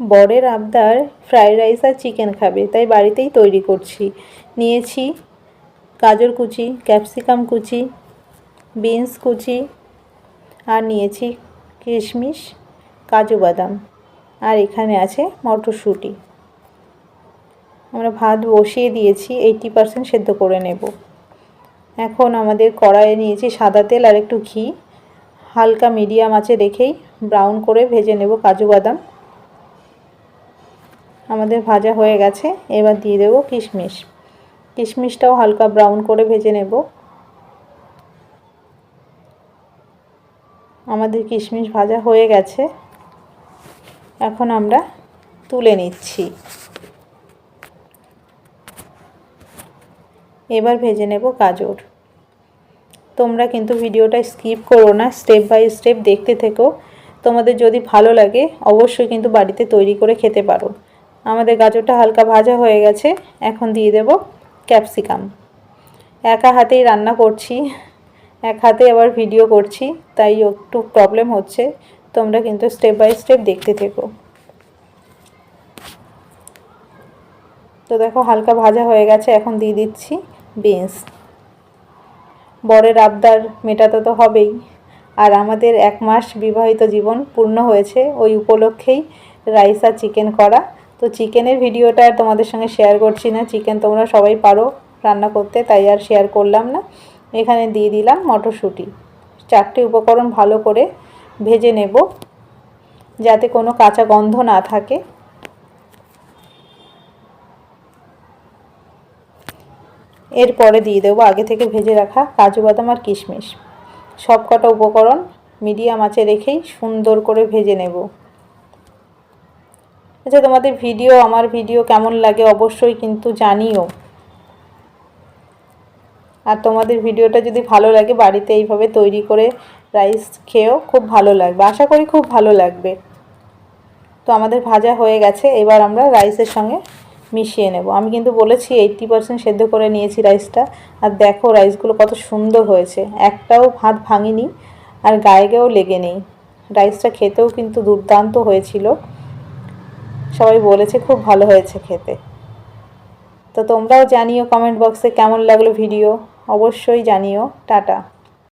বরের আবদার fried rice আর chicken খাবে, তাই বাড়িতেই তৈরি করছি। নিয়েছি গাজর কুচি, ক্যাপসিকাম কুচি, বিনস কুচি, আর নিয়েছি কিশমিশ, কাজু বাদাম, আর এখানে আছে মটরশুঁটি। আমরা ভাত বসিয়ে দিয়েছি, 80% সেদ্ধ করে নেব। এখন আমাদের কড়াইয়ে নিয়েছি সাদা তেল আর একটু ঘি। হালকা মিডিয়াম আঁচে রেখেই ব্রাউন করে ভেজে নেব কাজু বাদাম। আমাদের ভাজা হয়ে গেছে, এবার দিয়ে দেব কিশমিশ। কিশমিশটাও হালকা ব্রাউন করে ভেজে নেব। আমাদের কিশমিশ ভাজা হয়ে গেছে, এখন আমরা তুলে নিচ্ছি। এবার ভেজে নেব গাজর। তোমরা কিন্তু ভিডিওটা স্কিপ করো না, স্টেপ বাই স্টেপ দেখতে থেকো। তোমাদের যদি ভালো লাগে অবশ্যই কিন্তু বাড়িতে তৈরি করে খেতে পারো। আমাদের গাজরটা হালকা ভাজা হয়ে গেছে, এখন দিয়ে দেব ক্যাপসিকাম। একা হাতেই রান্না করছি, এক হাতে আবার ভিডিও করছি, তাই একটু প্রবলেম হচ্ছে। তোমরা কিন্তু স্টেপ বাই স্টেপ দেখতে থেকো। তো দেখো হালকা ভাজা হয়ে গেছে, এখন দিয়ে দিচ্ছি বিনস। বরের আবদার মেটাতে তো হবেই, আর আমাদের 1 মাস বিবাহিত জীবন পূর্ণ হয়েছে, ওই উপলক্ষেই রাইস আর চিকেন করা। তো চিকেনের ভিডিওটা আর তোমাদের সঙ্গে শেয়ার করছি না, চিকেন তোমরা সবাই পারো রান্না করতে, তাই আর শেয়ার করলাম না। এখানে দিয়ে দিলাম মটরশুঁটি। 4টে উপকরণ ভালো করে ভেজে নেব, যাতে কোনো কাঁচা গন্ধ না থাকে। এরপরে দিয়ে দেবো আগে থেকে ভেজে রাখা কাজু বাদাম আর কিশমিশ। সব কটা উপকরণ মিডিয়াম আঁচে রেখেই সুন্দর করে ভেজে নেব। আচ্ছা, তোমাদের আমার ভিডিও কেমন লাগে অবশ্যই কিন্তু জানিও। আর তোমাদের ভিডিওটা যদি ভালো লাগে বাড়িতে এইভাবে তৈরি করে রাইস খেয়েও খুব ভালো লাগবে, আশা করি খুব ভালো লাগবে। তো আমাদের ভাজা হয়ে গেছে, এবার আমরা রাইসের সঙ্গে মিশিয়ে নেব। আমি কিন্তু বলেছি 80% সেদ্ধ করে নিয়েছি রাইসটা, আর দেখো রাইসগুলো কত সুন্দর হয়েছে, একটাও ভাত ভাঙিনি আর গায়েও লেগে নেই। রাইসটা খেতেও কিন্তু দুর্দান্ত হয়েছিল, সবাই বলেছে খুব ভালো হয়েছে খেতে। তো তোমরাও জানিও কমেন্ট বক্সে কেমন লাগলো ভিডিও, অবশ্যই জানিও। টাটা।